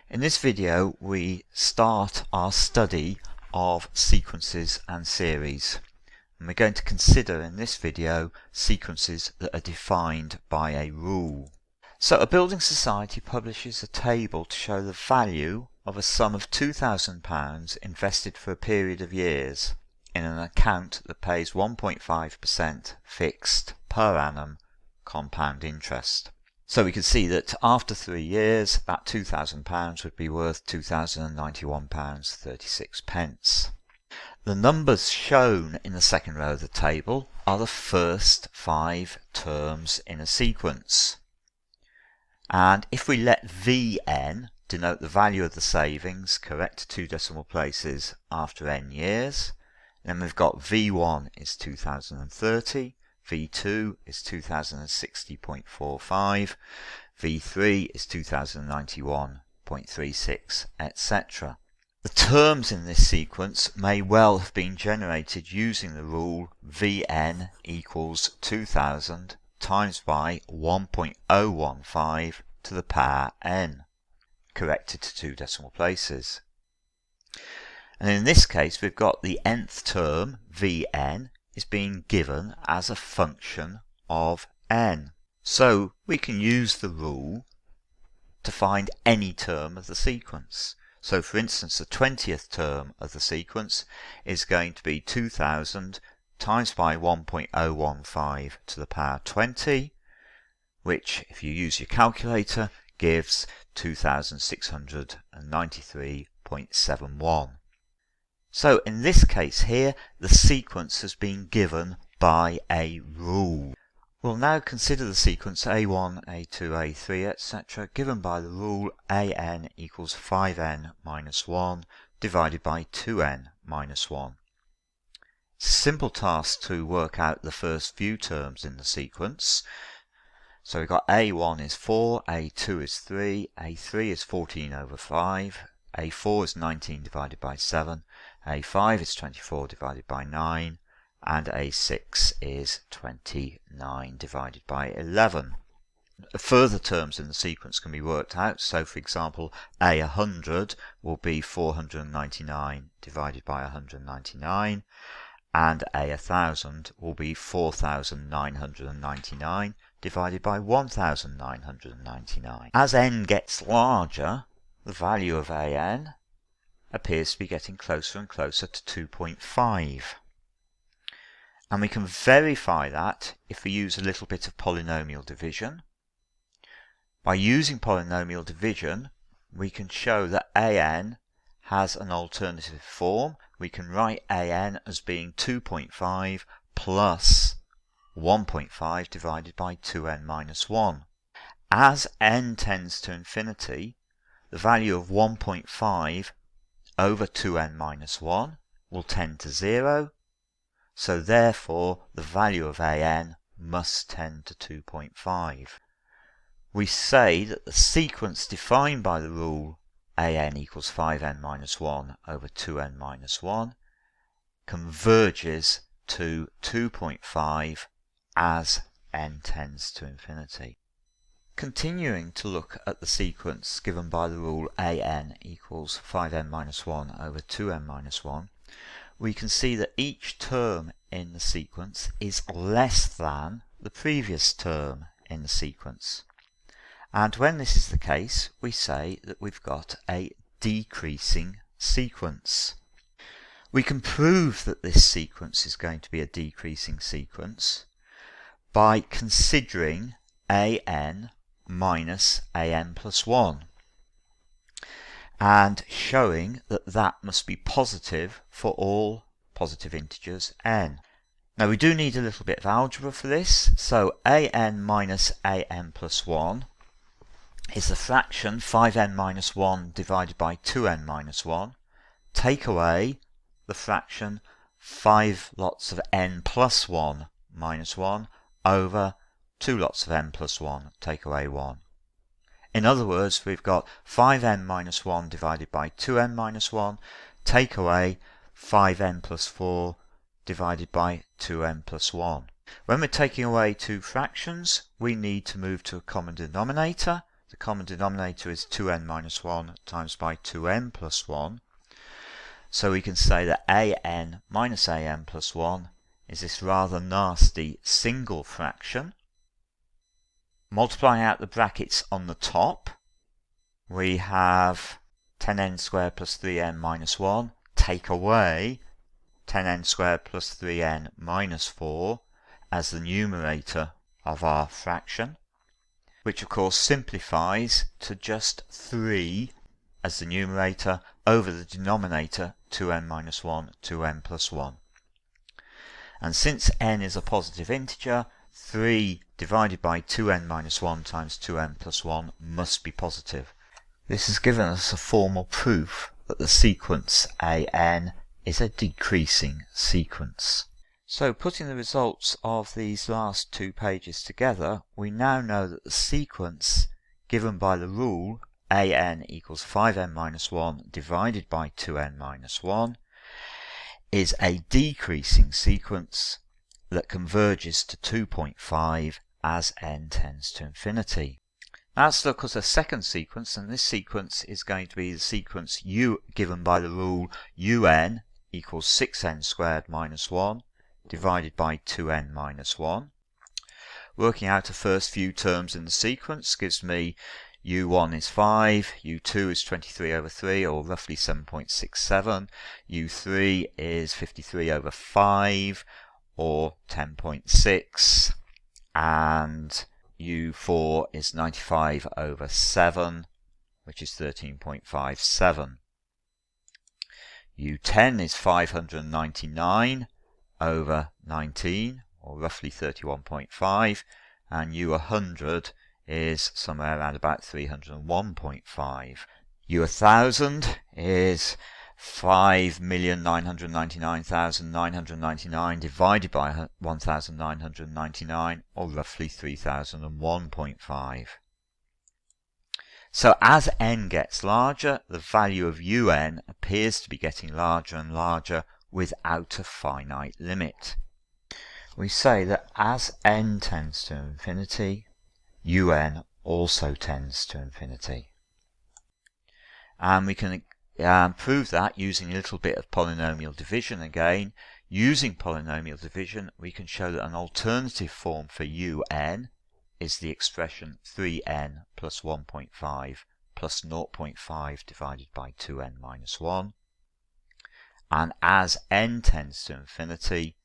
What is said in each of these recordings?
In this video we start our study of sequences and series, and we're going to consider in this video sequences that are defined by a rule. So a building society publishes a table to show the value of a sum of £2,000 invested for a period of years in an account that pays 1.5% fixed per annum compound interest. So we can see that after 3 years that £2,000 would be worth £2,091.36. The numbers shown in the second row of the table are the first 5 terms in a sequence. And if we let Vn denote the value of the savings correct to 2 decimal places after n years, then we've got V1 is 2030, V2 is 2060.45, V3 is 2091.36, etc. The terms in this sequence may well have been generated using the rule Vn equals 2000 times by 1.015 to the power n, corrected to 2 decimal places. And in this case we've got the nth term, Vn, is being given as a function of n. So we can use the rule to find any term of the sequence. So for instance, the 20th term of the sequence is going to be 2000 times by 1.015 to the power 20, which if you use your calculator gives 2693.71. So in this case here, the sequence has been given by a rule. We'll now consider the sequence A1, A2, A3, etc. given by the rule an equals 5n minus 1 divided by 2n minus 1. It's a simple task to work out the first few terms in the sequence. So we've got A1 is 4, A2 is 3, A3 is 14 over 5, A4 is 19 divided by 7, A5 is 24 divided by 9, and A6 is 29 divided by 11. Further terms in the sequence can be worked out. So for example, A100 will be 499 divided by 199, and A1000 will be 4999 divided by 1999. As n gets larger, the value of an appears to be getting closer and closer to 2.5. And we can verify that if we use a little bit of polynomial division. By using polynomial division, we can show that an has an alternative form. We can write an as being 2.5 plus 1.5 divided by 2n minus 1. As n tends to infinity, the value of 1.5 over 2n minus 1 will tend to 0, so therefore the value of an must tend to 2.5. We say that the sequence defined by the rule an equals 5n minus 1 over 2n minus 1 converges to 2.5 as n tends to infinity. Continuing to look at the sequence given by the rule an equals 5n minus 1 over 2n minus 1, we can see that each term in the sequence is less than the previous term in the sequence. And when this is the case, we say that we've got a decreasing sequence. We can prove that this sequence is going to be a decreasing sequence by considering an minus an plus 1 and showing that that must be positive for all positive integers n. Now we do need a little bit of algebra for this, so an minus an plus 1 is the fraction 5n minus 1 divided by 2n minus 1. Take away the fraction 5 lots of n plus 1 minus 1 over 2 lots of n plus 1, take away 1. In other words, we've got 5n minus 1 divided by 2n minus 1, take away 5n plus 4 divided by 2n plus 1. When we're taking away two fractions, we need to move to a common denominator. the common denominator is 2n minus 1 times by 2n plus 1. So we can say that an minus an plus 1 is this rather nasty single fraction. Multiplying out the brackets on the top, we have 10n squared plus 3n minus 1, take away 10n squared plus 3n minus 4 as the numerator of our fraction, which of course simplifies to just 3 as the numerator over the denominator 2n minus 1, 2n plus 1. And since n is a positive integer, 3 divided by 2n minus 1 times 2n plus 1 must be positive. This has given us a formal proof that the sequence an is a decreasing sequence. So putting the results of these last two pages together, we now know that the sequence given by the rule an equals 5n minus 1 divided by 2n minus 1 is a decreasing sequence that converges to 2.5 as n tends to infinity. Now let's look at a second sequence, and this sequence is going to be the sequence u given by the rule un equals 6n squared minus 1 divided by 2n minus 1. Working out the first few terms in the sequence gives me u1 is 5, u2 is 23 over 3 or roughly 7.67, u3 is 53 over 5 or 10.6, and u4 is 95 over 7, which is 13.57. u10 is 599 over 19, or roughly 31.5, and u100 is somewhere around about 301.5. u1000 is 5,999,999 divided by 1,999, or roughly 3001.5. So as n gets larger, the value of un appears to be getting larger and larger without a finite limit. We say that as n tends to infinity, un also tends to infinity. And we can prove that using a little bit of polynomial division again. Using polynomial division, we can show that an alternative form for un is the expression 3n plus 1.5 plus 0.5 divided by 2n minus 1. And as n tends to infinity,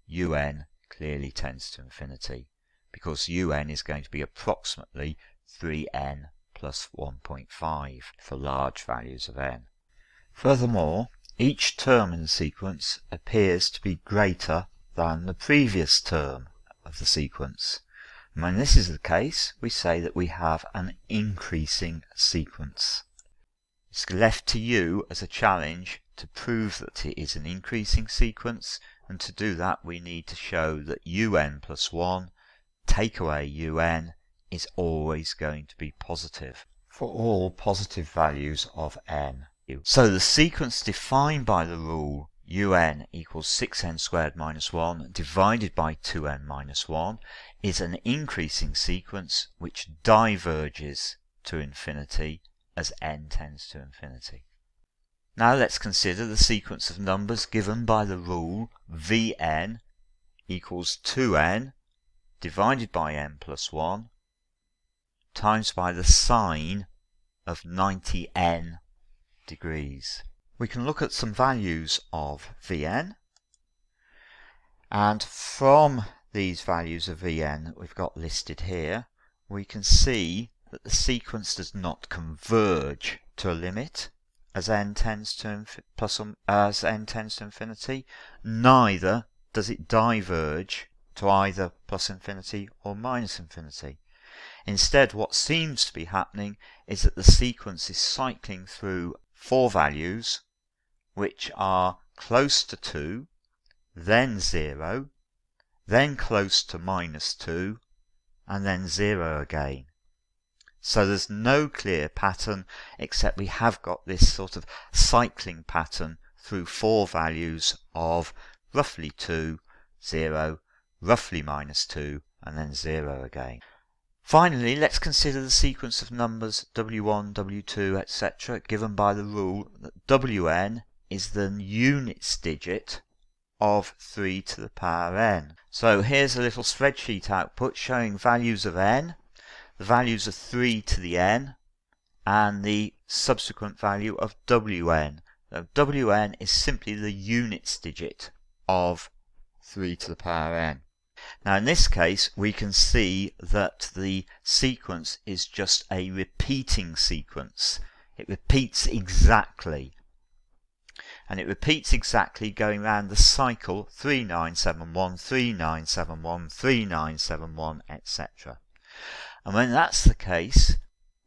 un clearly tends to infinity, because un is going to be approximately 3n plus 1.5 for large values of n. Furthermore, each term in the sequence appears to be greater than the previous term of the sequence. And when this is the case, we say that we have an increasing sequence. It's left to you as a challenge to prove that it is an increasing sequence, and to do that we need to show that un plus 1 take away un is always going to be positive for all positive values of n. So the sequence defined by the rule un equals 6n squared minus 1 divided by 2n minus 1 is an increasing sequence which diverges to infinity as n tends to infinity. Now let's consider the sequence of numbers given by the rule vn equals 2n divided by n plus 1 times by the sine of 90n degrees. We can look at some values of vn, and from these values of vn that we've got listed here, we can see that the sequence does not converge to a limit as n tends to infinity, neither does it diverge to either plus infinity or minus infinity. Instead, what seems to be happening is that the sequence is cycling through four values which are close to 2, then 0, then close to minus 2, and then 0 again. So there's no clear pattern, except we have got this sort of cycling pattern through four values of roughly 2, 0, roughly minus 2, and then 0 again. Finally, let's consider the sequence of numbers w1, w2, etc. given by the rule that wn is the units digit of 3 to the power n. So here's a little spreadsheet output showing values of n, the values of 3 to the n, and the subsequent value of wn. So wn is simply the units digit of 3 to the power n. Now in this case we can see that the sequence is just a repeating sequence. It repeats exactly. And it repeats exactly going around the cycle 3971, 3971, 3971, etc. And when that's the case,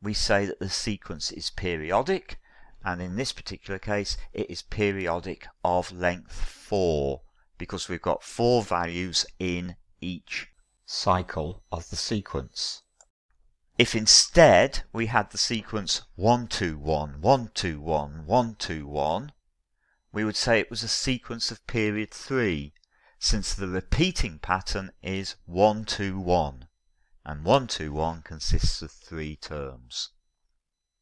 we say that the sequence is periodic, and in this particular case it is periodic of length 4, because we've got 4 values in each cycle of the sequence. If instead we had the sequence 121, 121, 121, we would say it was a sequence of period 3, since the repeating pattern is 121, and 121 consists of 3 terms.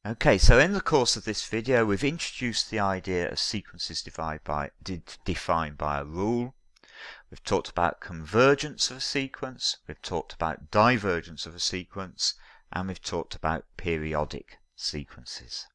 Okay, so in the course of this video we've introduced the idea of sequences defined by a rule. We've talked about convergence of a sequence, we've talked about divergence of a sequence, and we've talked about periodic sequences.